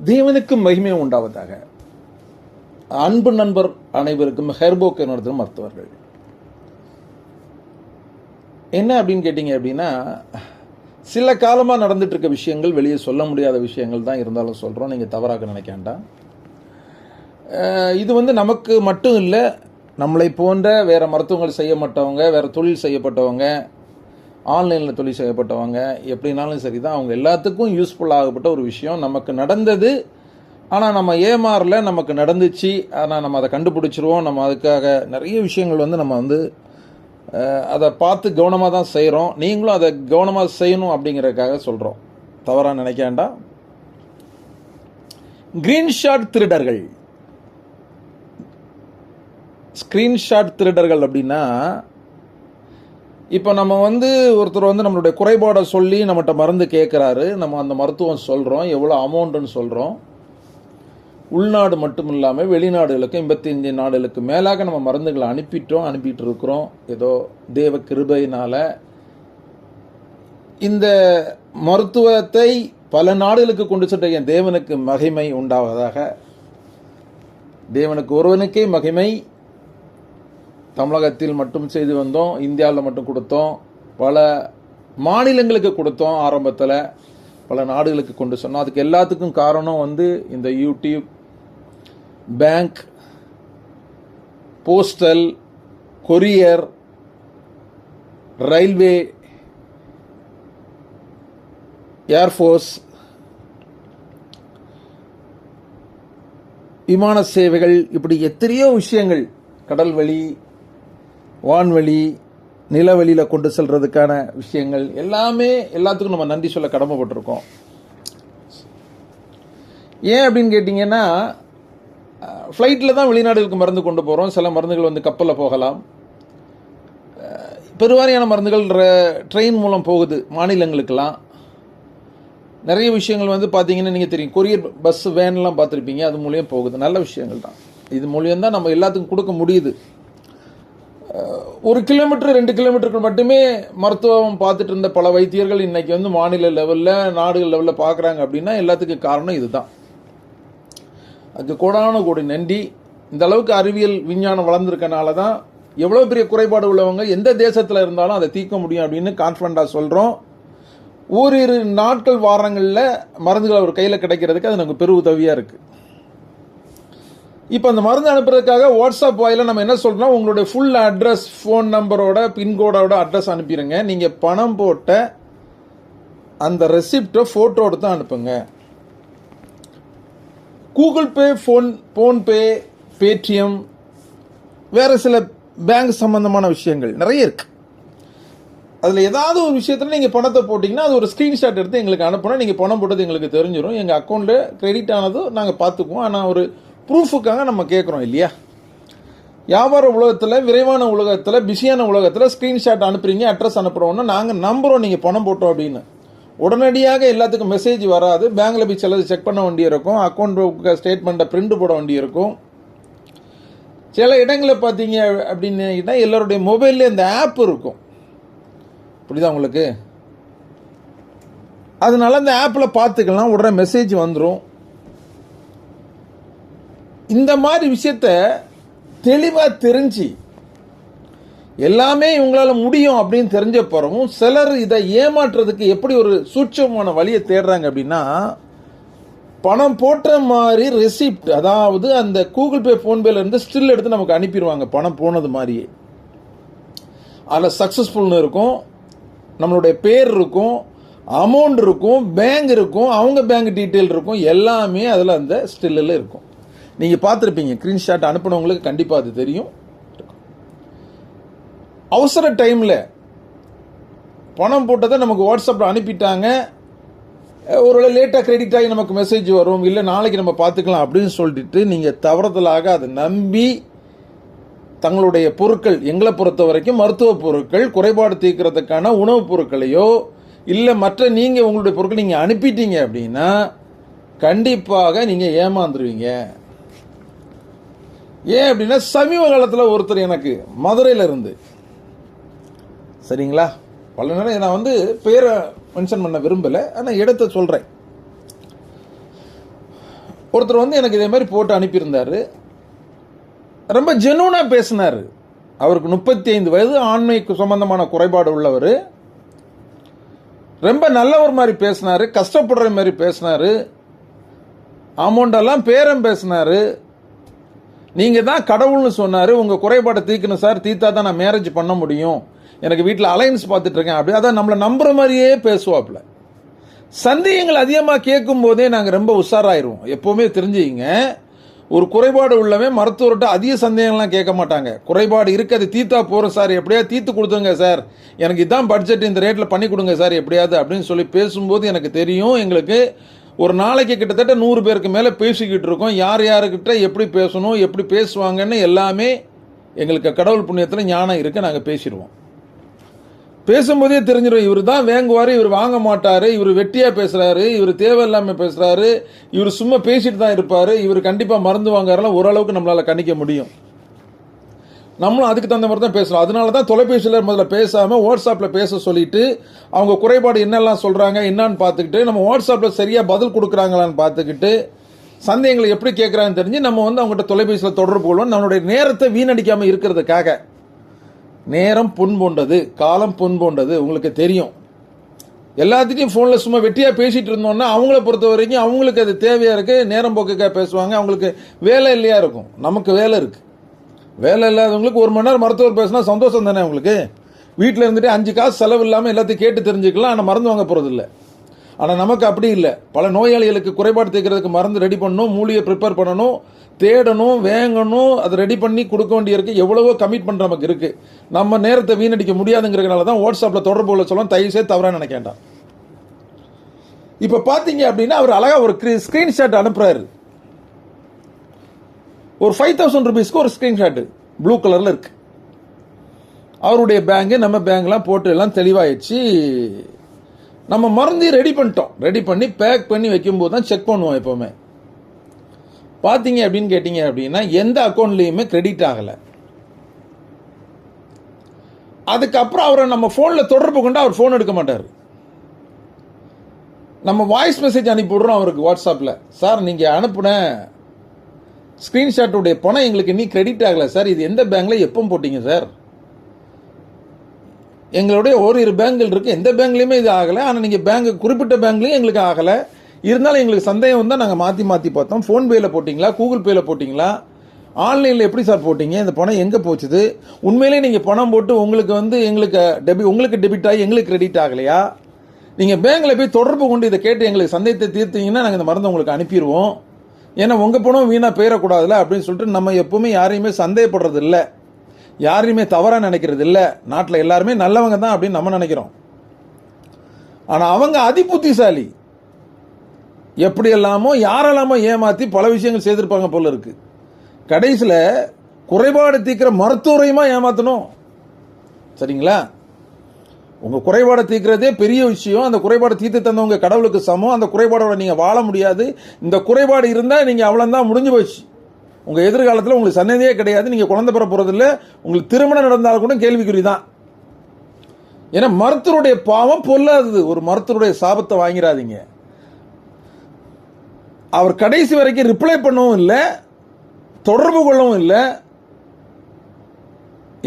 தேவனுக்கு மகிமை உண்டாவதாக. அன்பு நண்பர் அனைவருக்கும் ஹெர்போக் நடத்தும் மருத்துவர்கள். என்ன அப்படின்னு கேட்டீங்க அப்படின்னா, சில காலமாக நடந்துட்டு இருக்க விஷயங்கள், வெளியே சொல்ல முடியாத விஷயங்கள் தான் இருந்தாலும் சொல்கிறோம், நீங்கள் தவறாக நினைக்க வேண்டாம். இது நமக்கு மட்டும் இல்லை, நம்மளை போன்ற வேறு மருத்துவங்கள் செய்ய மாட்டவங்க, வேறு தொழில் செய்யப்பட்டவங்க, ஆன்லைனில் தொழில் செய்யப்பட்டவங்க, எப்படினாலும் சரி தான், அவங்க எல்லாத்துக்கும் யூஸ்ஃபுல் ஆகப்பட்ட ஒரு விஷயம். நமக்கு நடந்தது, ஆனால் நம்ம ஏமாறல, நமக்கு நடந்துச்சு, ஆனால் நம்ம அதை கண்டுபிடிச்சிருவோம். நம்ம அதுக்காக நிறைய விஷயங்கள் நம்ம அதை பார்த்து கவனமாக தான் செய்கிறோம். நீங்களும் அதை கவனமாக செய்யணும் அப்படிங்கிறதுக்காக சொல்கிறோம், தவறாக நினைக்க வேண்டாம். ஸ்க்ரீன்ஷாட் திருடர்கள். ஸ்க்ரீன்ஷாட் திருடர்கள் அப்படின்னா, இப்போ நம்ம ஒருத்தர் நம்மளுடைய குறைபாடை சொல்லி நம்மகிட்ட மருந்து கேட்குறாரு. நம்ம அந்த மருத்துவம் சொல்கிறோம், எவ்வளோ அமௌண்ட்டுன்னு சொல்கிறோம். உள்நாடு மட்டும் இல்லாமல் வெளிநாடுகளுக்கு 85 நாடுகளுக்கு மேலாக நம்ம மருந்துகளை அனுப்பிட்டு இருக்கிறோம். ஏதோ தேவ கிருபையினால் இந்த மருத்துவத்தை பல நாடுகளுக்கு கொண்டு சென்ற தேவனுக்கு மகிமை உண்டாவதாக. தேவனுக்கு ஒருவனுக்கே மகிமை. தமிழகத்தில் மட்டும் செய்து வந்தோம், இந்தியாவில் மட்டும் கொடுத்தோம், பல மாநிலங்களுக்கு கொடுத்தோம், ஆரம்பத்தில் பல நாடுகளுக்கு கொண்டு சொன்னோம். அதுக்கு எல்லாத்துக்கும் காரணம் இந்த YouTube, bank, postal, courier, railway, air force, விமான சேவைகள், இப்படி எத்தனையோ விஷயங்கள், கடல்வழி, வான்வழி, நிலவழியில் கொண்டு செல்றதுக்கான விஷயங்கள் எல்லாமே, எல்லாத்துக்கும் நம்ம நன்றி சொல்ல கடமைப்பட்டிருக்கோம். ஏன் அப்படின்னு கேட்டிங்கன்னா, ஃப்ளைட்டில் தான் வெளிநாடுகளுக்கு மருந்து கொண்டு போகிறோம். சில மருந்துகள் கப்பலில் போகலாம். பெருவாரியான மருந்துகள் ட்ரெயின் மூலம் போகுது மாநிலங்களுக்கெல்லாம். நிறைய விஷயங்கள் பார்த்தீங்கன்னா நீங்கள் தெரியும், கொரியர் பஸ், வேன்லாம் பார்த்துருப்பீங்க, அது மூலியம் போகுது. நல்ல விஷயங்கள் தான். இது மூலியம் தான் நம்ம எல்லாத்துக்கும் கொடுக்க முடியுது. 1 கிலோமீட்டர் 2 கிலோமீட்டருக்கு மட்டுமே மருத்துவம் பார்த்துட்டு இருந்த பல வைத்தியர்கள் இன்னைக்கு மாநில லெவலில், நாடுகள் லெவலில் பார்க்குறாங்க அப்படின்னா எல்லாத்துக்கும் காரணம் இதுதான். அதுக்கு கோடான கோடி நன்றி. இந்த அளவுக்கு அறிவியல் விஞ்ஞானம் வளர்ந்துருக்கனால தான் எவ்வளோ பெரிய குறைபாடு உள்ளவங்க எந்த தேசத்தில் இருந்தாலும் அதை தீர்க்க முடியும் அப்படின்னு கான்ஃபிடண்டாக சொல்கிறோம். ஓரிரு நாட்கள், வாரங்களில் மருந்துகள் அவர் கையில் கிடைக்கிறதுக்கு அது நமக்கு பெரு உதவியாக இருக்குது. இப்போ அந்த மருந்து அனுப்புறதுக்காக வாட்ஸ்அப் வாயில நம்ம என்ன சொல்றோம், உங்களுடைய ஃபுல் அட்ரஸ், ஃபோன் நம்பரோட, பின்கோடோட அட்ரஸ் அனுப்பிடுங்க. நீங்கள் பணம் போட்ட அந்த ரெசிப்டை ஃபோட்டோ எடுத்து அனுப்புங்க. கூகுள் பே, ஃபோன்பே, பேடிஎம், வேறு சில பேங்க் சம்பந்தமான விஷயங்கள் நிறைய இருக்கு. அதில் ஏதாவது ஒரு விஷயத்தில் நீங்கள் பணத்தை போட்டிங்கன்னா அது ஒரு ஸ்க்ரீன்ஷாட் எடுத்து எங்களுக்கு அனுப்பணும். நீங்கள் பணம் போட்டது எங்களுக்கு தெரிஞ்சிடும். எங்கள் அக்கௌண்ட்டில் கிரெடிட் ஆனதும் நாங்கள் பார்த்துக்குவோம். ஆனால் ஒரு ப்ரூஃபுக்காக நம்ம கேட்குறோம் இல்லையா? வியாபார உலகத்தில், விரைவான உலகத்தில், பிஸியான உலகத்தில் ஸ்க்ரீன்ஷாட் அனுப்புறீங்க, அட்ரஸ் அனுப்புகிறோன்னா நாங்கள் நம்புகிறோம் நீங்கள் பணம் போட்டோம் அப்படின்னு. உடனடியாக எல்லாத்துக்கும் மெசேஜ் வராது. பேங்கில் போய் சிலது செக் பண்ண வேண்டி இருக்கும், அக்கௌண்ட் ஸ்டேட்மெண்ட்டை பிரிண்ட் போட வேண்டி இருக்கும். சில இடங்களில் பார்த்தீங்க அப்படின்னு எல்லாருடைய மொபைல்லே இந்த ஆப் இருக்கும், புரியுதா உங்களுக்கு? அதனால அந்த ஆப்பில் பார்த்துக்கலாம், உடனே மெசேஜ் வந்துடும். இந்த மாதிரி விஷயத்த தெளிவாக தெரிஞ்சு எல்லாமே இவங்களால முடியும் அப்படின்னு தெரிஞ்ச பிறகும் சிலர் இதை ஏமாற்றுறதுக்கு எப்படி ஒரு சூட்சமான வழியை தேடுறாங்க அப்படின்னா, பணம் போட்ட மாதிரி ரெசிப்ட், அதாவது அந்த கூகுள் பே, ஃபோன்பேல இருந்து ஸ்டில் எடுத்து நமக்கு அனுப்பிடுவாங்க, பணம் போனது மாதிரியே. அதில் சக்ஸஸ்ஃபுல்னு இருக்கும், நம்மளுடைய பேர் இருக்கும், அமௌண்ட் இருக்கும், பேங்க் இருக்கும், அவங்க பேங்க் டீட்டெயில் இருக்கும், எல்லாமே அதில் அந்த ஸ்டில்லில் இருக்கும். நீங்கள் பார்த்துருப்பீங்க, ஸ்க்ரீன்ஷாட் அனுப்பினவங்களுக்கு கண்டிப்பாக அது தெரியும். அவசர டைமில் பணம் போட்டதை நமக்கு வாட்ஸ்அப்பில் அனுப்பிட்டாங்க, ஒரு லேட்டாக கிரெடிட் ஆகி நமக்கு மெசேஜ் வரும், இல்லை நாளைக்கு நம்ம பார்த்துக்கலாம் அப்படின்னு சொல்லிட்டு நீங்கள் தவறுதலாக அதை நம்பி தங்களுடைய பொருட்கள், எங்களை பொறுத்த வரைக்கும் மருத்துவ பொருட்கள், குறைபாடு தீர்க்கிறதுக்கான உணவுப் பொருட்களையோ இல்லை மற்ற நீங்கள் உங்களுடைய பொருட்கள் நீங்கள் அனுப்பிட்டீங்க அப்படின்னா கண்டிப்பாக நீங்கள் ஏமாந்துருவீங்க. ஏன் அப்படின்னா, சமீப காலத்தில் ஒருத்தர் எனக்கு மதுரையில் இருந்து, சரிங்களா, பல நேரம் நான் பேரை மென்ஷன் பண்ண விரும்பலை, ஆனால் இடத்த சொல்கிறேன். ஒருத்தர் வந்து எனக்கு இதே மாதிரி போட்டு அனுப்பியிருந்தார். ரொம்ப ஜெனூனாக பேசினார். அவருக்கு 35 வயது, ஆண்மைக்கு சம்பந்தமான குறைபாடு உள்ளவர். ரொம்ப நல்லவர் மாதிரி பேசினார், கஷ்டப்படுற மாதிரி பேசினார், அமௌண்டெல்லாம் பேரம் பேசினார். நீங்கள் தான் கடவுள்னு சொன்னார், உங்கள் குறைபாடை தீர்க்கணும் சார், தீர்த்தா தான் நான் மேரேஜ் பண்ண முடியும், எனக்கு வீட்டில் அலைன்ஸ் பார்த்துட்டு இருக்கேன் அப்படி. அதான் நம்மளை நம்புற மாதிரியே பேசுவாப்புல. சந்தேகங்கள் அதிகமாக கேட்கும் போதே நாங்கள் ரொம்ப உஷாராயிருவோம். எப்போவுமே தெரிஞ்சுக்கிங்க, ஒரு குறைபாடு உள்ளவன் மருத்துவர்கிட்ட அதிக சந்தேகங்கள்லாம் கேட்க மாட்டாங்க. குறைபாடு இருக்குது, அது தீர்த்தா போகிறோம் சார், எப்படியாவது தீர்த்து கொடுத்துங்க சார், எனக்கு இதான் பட்ஜெட், இந்த ரேட்டில் பண்ணி கொடுங்க சார் எப்படியாவது அப்படின்னு சொல்லி பேசும்போது எனக்கு தெரியும், எங்களுக்கு ஒரு நாளைக்கு கிட்டத்தட்ட 100 பேருக்கு மேலே பேசிக்கிட்டு இருக்கோம். யார் யாருக்கிட்ட எப்படி பேசணும், எப்படி பேசுவாங்கன்னு எல்லாமே எங்களுக்கு கடவுள் புண்ணியத்தில் ஞானம் இருக்குது. நாங்கள் பேசிடுவோம். பேசும்போதே தெரிஞ்சிடும், இவர் தான் வேங்குவார், இவர் வாங்க மாட்டார், இவர் வெட்டியாக பேசுகிறாரு, இவர் தேவையில்லாமல் பேசுகிறாரு, இவர் சும்மா பேசிட்டு தான் இருப்பார், இவர் கண்டிப்பாக மருந்து வாங்குறலாம் ஓரளவுக்கு நம்மளால் கணிக்க முடியும். நம்மளும் அதுக்கு தகுந்த மாதிரி தான் பேசலாம். அதனால தான் தொலைபேசியில் முதல்ல பேசாமல் வாட்ஸ்அப்பில் பேச சொல்லிட்டு அவங்க குறைபாடு என்னெல்லாம் சொல்கிறாங்க என்னான்னு பார்த்துக்கிட்டு, நம்ம வாட்ஸ்அப்பில் சரியாக பதில் கொடுக்குறாங்களான்னு பார்த்துக்கிட்டு, சந்தேகங்களை எப்படி கேட்குறாங்கன்னு தெரிஞ்சு நம்ம வந்து அவங்ககிட்ட தொலைபேசியில் தொடர்பு கொள்வோம். நம்மளுடைய நேரத்தை வீணடிக்காமல் இருக்கிறதுக்காக. நேரம் பொன் போண்டது, காலம் பொன் போண்டது, உங்களுக்கு தெரியும். எல்லாத்திட்டையும் ஃபோனில் சும்மா வெட்டியாக பேசிகிட்டு இருந்தோன்னா அவங்கள பொறுத்த வரைக்கும் அவங்களுக்கு அது தேவையாக இருக்குது, நேரம் போக்குக்காக பேசுவாங்க, அவங்களுக்கு வேலை இல்லையா இருக்கும். நமக்கு வேலை இருக்குது. வேலை இல்லாதவங்களுக்கு 1 மணி நேரம் மருத்துவர் பேசினா சந்தோஷம் தானே உங்களுக்கு. வீட்டில் இருந்துட்டு 5 காசு செலவு இல்லாமல் எல்லாத்தையும் கேட்டு தெரிஞ்சுக்கலாம், ஆனால் மருந்து வாங்க போகிறது இல்லை. ஆனால் நமக்கு அப்படி இல்லை. பல நோயாளிகளுக்கு குறைபாடு தீர்க்கிறதுக்கு மருந்து ரெடி பண்ணணும், மூலிகை ப்ரிப்பேர் பண்ணணும், தேடணும், வேங்கணும், அதை ரெடி பண்ணி கொடுக்க வேண்டியிருக்கு. எவ்வளவோ கமிட்மெண்ட் நமக்கு இருக்குது. நம்ம நேரத்தை வீணடிக்க முடியாதுங்கிறதுனால தான் வாட்ஸ்அப்பில் தொடர்பு கொள்ள சொல்ல தயவுசே தவறாக நினைக்க வேண்டாம். இப்போ பார்த்தீங்க அப்படின்னா அவர் அழகாக ஒரு ஸ்க்ரீன்ஷாட் அனுப்புகிறாரு. ஒரு 5000 ரூபீஸ்க்கு ஒரு ஸ்க்ரீன்ஷாட்டு ப்ளூ கலரில் இருக்கு. அவருடைய பேங்கு நம்ம பேங்க்லாம் போட்டு எல்லாம் தெளிவாயிடுச்சு. நம்ம மருந்து ரெடி பண்ணிட்டோம். ரெடி பண்ணி பேக் பண்ணி வைக்கும்போது தான் செக் பண்ணுவோம். எப்போவுமே பார்த்தீங்க அப்படின்னு கேட்டீங்க அப்படின்னா எந்த அக்கௌண்ட்லேயுமே கிரெடிட் ஆகலை. அதுக்கப்புறம் அவரை நம்ம ஃபோனில் தொடர்பு கொண்டு அவர் ஃபோன் எடுக்க மாட்டார். நம்ம வாய்ஸ் மெசேஜ் அனுப்பிவிடுறோம் அவருக்கு வாட்ஸ்அப்பில், சார் நீங்கள் அனுப்புன ஸ்க்ரீன்ஷாட்டுடைய பணம் எங்களுக்கு இன்னும் கிரெடிட் ஆகலை சார், இது எந்த பேங்க்கில் எப்போ போட்டிங்க சார், எங்களுடைய ஓரிரு பேங்குகள் இருக்குது, எந்த பேங்க்லேயுமே இது ஆகலை, ஆனால் நீங்கள் பேங்க் குறிப்பிட்ட பேங்க்லேயும் எங்களுக்கு ஆகலை, இருந்தாலும் எங்களுக்கு சந்தேகம் வந்தால் நாங்கள் மாற்றி பார்த்தோம், ஃபோன்பேயில் போட்டிங்களா, கூகுள் பேயில் போட்டிங்களா, ஆன்லைனில் எப்படி சார் போட்டிங்க, இந்த பணம் எங்கே போச்சுது, உண்மையிலே நீங்கள் பணம் போட்டு உங்களுக்கு வந்து உங்களுக்கு டெபிட் ஆகி எங்களுக்கு கிரெடிட் ஆகலையா, நீங்கள் பேங்க்கில் போய் தொடர்பு கொண்டு இதை கேட்டு எங்களுக்கு சந்தேகத்தை தீர்த்தீங்கன்னா நாங்கள் இந்த மருந்து உங்களுக்கு அனுப்பிடுவோம், ஏன்னா உங்கள் பணம் வீணாக போயிடக்கூடாதுல்ல அப்படின்னு சொல்லிட்டு நம்ம எப்பவுமே யாரையுமே சந்தேகப்படுறது இல்லை, யாரையுமே தவறாக நினைக்கிறது இல்லை. நாட்டில் எல்லாருமே நல்லவங்க தான் அப்படின்னு நம்ம நினைக்கிறோம். ஆனால் அவங்க அதிபுத்திசாலி, எப்படியெல்லாமோ யாரெல்லாமோ ஏமாற்றி பல விஷயங்கள் செய்திருப்பாங்க போல இருக்கு. கடைசியில் குறைபாடு தீர்க்கிற மருத்துவரையுமா ஏமாற்றணும். சரிங்களா? உங்கள் குறைபாடை தீர்க்கிறதே பெரிய விஷயம். அந்த குறைபாடை தீர்த்து தந்தவங்க கடவுளுக்கு சமம். அந்த குறைபாடோட நீங்கள் வாழ முடியாது. இந்த குறைபாடு இருந்தால் நீங்கள் அவ்வளோதான், முடிஞ்சு போச்சு. உங்கள் எதிர்காலத்தில் உங்களுக்கு சன்னதியே கிடையாது, நீங்கள் குழந்தை பெற போகிறதில்ல, உங்களுக்கு திருமணம் நடந்தாலும் கூட கேள்விக்குறி தான். ஏன்னா மருத்துவருடைய பாவம் பொல்லாதது. ஒரு மருத்துவருடைய சாபத்தை வாங்கிறாதீங்க. அவர் கடைசி வரைக்கும் ரிப்ளை பண்ணவும் இல்லை, தொடர்பு கொள்ளவும் இல்லை.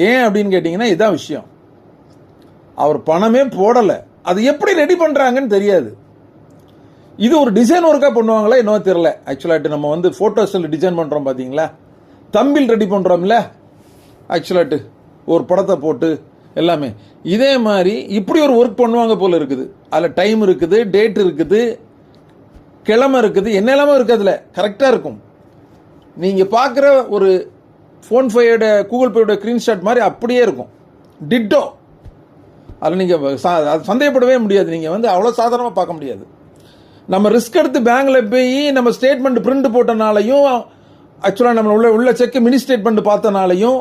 ஏன் அப்படின்னு கேட்டிங்கன்னா இதுதான் விஷயம். அவர் பணமே போடலை. அது எப்படி ரெடி பண்ணுறாங்கன்னு தெரியாது. இது ஒரு டிசைன் ஒர்க்காக பண்ணுவாங்களா என்னவோ தெரியல. ஆக்சுவலாட்டு நம்ம வந்து ஃபோட்டோஸில் டிசைன் பண்ணுறோம் பார்த்தீங்களா, தம்பில் ரெடி பண்ணுறோம்ல, ஆக்சுவலாட்டு ஒரு படத்தை போட்டு எல்லாமே இதே மாதிரி இப்படி ஒரு ஒர்க் பண்ணுவாங்க போல் இருக்குது. அதில் டைம் இருக்குது, டேட் இருக்குது, கிழமை இருக்குது, என்ன எல்லாமே இருக்குது. அதில் கரெக்டாக இருக்கும். நீங்கள் பார்க்குற ஒரு ஃபோன்பேயோட கூகுள் பேயோட ஸ்க்ரீன்ஷாட் மாதிரி அப்படியே இருக்கும், டிட்டோ. அதில் நீங்கள் சந்தேகப்படவே முடியாது. நீங்கள் வந்து அவ்வளோ சாதாரணமாக பார்க்க முடியாது. நம்ம ரிஸ்க் எடுத்து பேங்க்கில் போய் நம்ம ஸ்டேட்மெண்ட் பிரிண்ட் போட்டனாலையும், ஆக்சுவலாக நம்ம உள்ள செக் மினி ஸ்டேட்மெண்ட் பார்த்தனாலையும்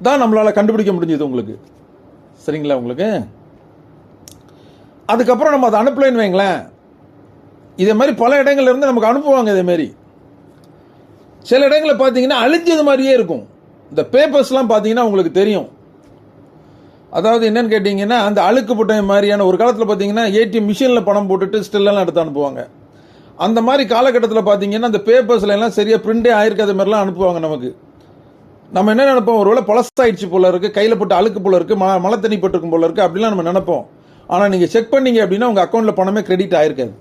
தான் நம்மளால் கண்டுபிடிக்க முடிஞ்சது உங்களுக்கு. சரிங்களா? உங்களுக்கு அதுக்கப்புறம் நம்ம அதை அனுப்பலைன்னு வைங்களேன், இதே மாதிரி பல இடங்கள்ல இருந்து நமக்கு அனுப்புவாங்க. இதேமாரி சில இடங்களில் பார்த்தீங்கன்னா அழிஞ்சது மாதிரியே இருக்கும். இந்த பேப்பர்ஸ்லாம் பார்த்தீங்கன்னா உங்களுக்கு தெரியும். அதாவது என்னன்னு கேட்டிங்கன்னா, அந்த அழுக்கு போட்ட மாதிரியான ஒரு காலத்தில் பார்த்தீங்கன்னா ஏடிஎம் மிஷினில் பணம் போட்டுட்டு ஸ்டில்லாம் எடுத்து அனுப்புவாங்க. அந்த மாதிரி காலகட்டத்தில் பார்த்தீங்கன்னா அந்த பேப்பர்ஸ்ல எல்லாம் சரியா பிரிண்டே ஆயிருக்காத மாதிரிலாம் அனுப்புவாங்க நமக்கு. நம்ம என்ன நினைப்போம், ஒருவேளை பழசாயிடுச்சு போல இருக்கு, கையில போட்டு அழுக்கு போல இருக்கு, மழை தண்ணி போட்டுருக்கும் போல இருக்கு அப்படிலாம் நம்ம நினைப்போம். ஆனா நீங்க செக் பண்ணீங்க அப்படின்னா உங்க அக்கௌண்ட்ல பணமே கிரெடிட் ஆயிருக்காது.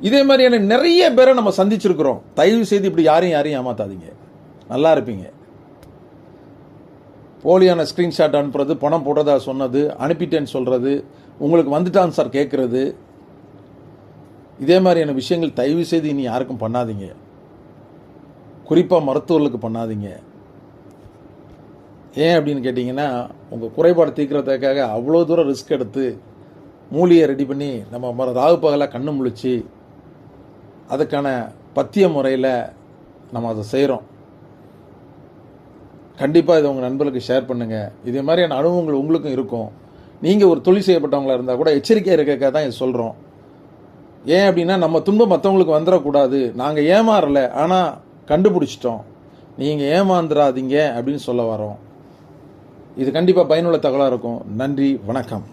இதே மாதிரியான நிறைய பேரை நம்ம சந்திச்சிருக்கிறோம். தயவு செய்து இப்படி யாரையும் ஏமாத்தாதீங்க, நல்லா இருப்பீங்க. போலியான ஸ்கிரீன்ஷாட் அனுப்புறது, பணம் போடுறதா சொன்னது, அனுப்பிட்டேன்னு சொல்றது, உங்களுக்கு வந்துட்டான் சார் கேட்கறது, இதே மாதிரியான விஷயங்கள் தயவு செய்து இனி யாருக்கும் பண்ணாதீங்க. குறிப்பாக மருத்துவர்களுக்கு பண்ணாதீங்க. ஏன் அப்படின்னு கேட்டிங்கன்னா, உங்கள் குறைபாடு தீர்க்கிறதுக்காக அவ்வளோ தூரம் ரிஸ்க் எடுத்து மூலியை ரெடி பண்ணி நம்ம ராகு பகலாக கண்ணு முழிச்சு அதுக்கான பத்திய முறையில் நம்ம அதை செய்கிறோம். கண்டிப்பாக இதை உங்கள் நண்பர்களுக்கு ஷேர் பண்ணுங்கள். இதே மாதிரியான அனுபவங்கள் உங்களுக்கும் இருக்கும். நீங்கள் ஒரு தொழில் செய்யப்பட்டவங்களாக இருந்தால் கூட எச்சரிக்கையாக இருக்க தான் இது சொல்கிறோம். ஏன் அப்படின்னா நம்ம துன்பம் மற்றவங்களுக்கு வந்துடக்கூடாது. நாங்கள் ஏமாறல, ஆனால் கண்டுபிடிச்சிட்டோம், நீங்கள் ஏமாந்துடாதீங்க அப்படின்னு சொல்ல வரோம். இது கண்டிப்பாக பயனுள்ள தகவலாக இருக்கும். நன்றி, வணக்கம்.